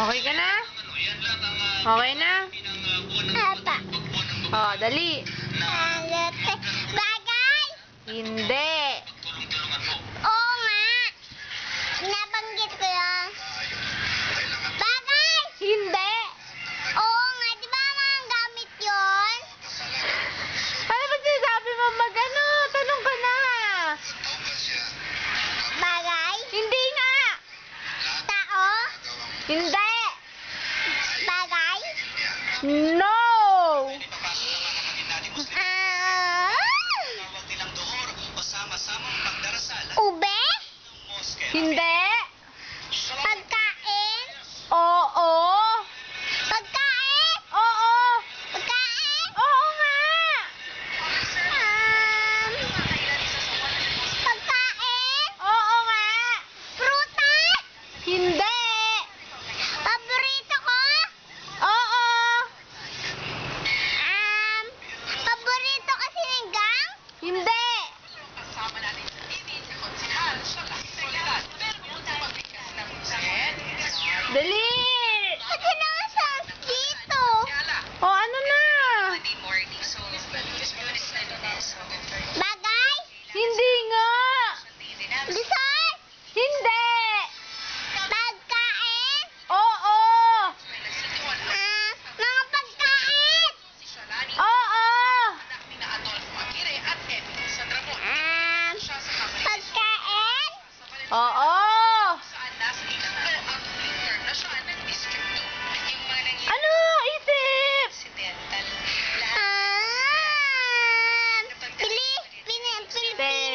Okay ka na? Okay na? Apa. Oh, dali. Bagay? Hindi. Oo nga. Nabanggit ko lang. Bagay? Hindi. Oo nga. Di ba mga gamit yun? Ano ba sinasabi mo mag-ano? Tanong ka na. Bagay? Hindi nga. Tao? Hindi. Bagay? No. Ube? Hindi. Pagkain? Oo. Pagkain? Oo. Pagkain? Oo nga. Pagkain? Oo nga. Prutas? Hindi. Paborito ko? Oo. Paborito ko sinigang? Hindi. Dali. Kasi naman dito. O ano na? Bagay? Hindi nga. Dessert? Hindi. Pagkain? Oo. Mga pagkain? Oo. Pagkain? Oo. Ano? Isip. Pilipinas? 10,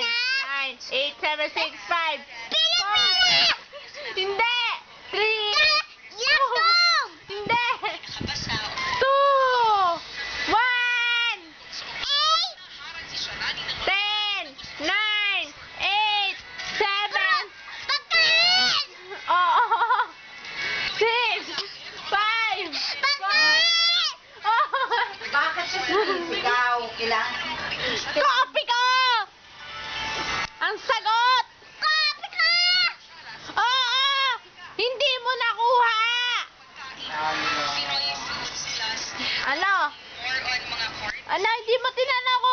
9, 8, 7, 6, 5. Pilipinas! Hindi. 3. Yakdom! Hindi. 2. 1. 10, 9, 8, 7. Pagkain! Oo. 6, 5, 4. Pagkain! Oo. Bakit siya sinisigaw? Kailangan. Copy ko! Ang sagot! Copy ka! Oo! Hindi mo nakuha! Ano? Ano, hindi mo tinanong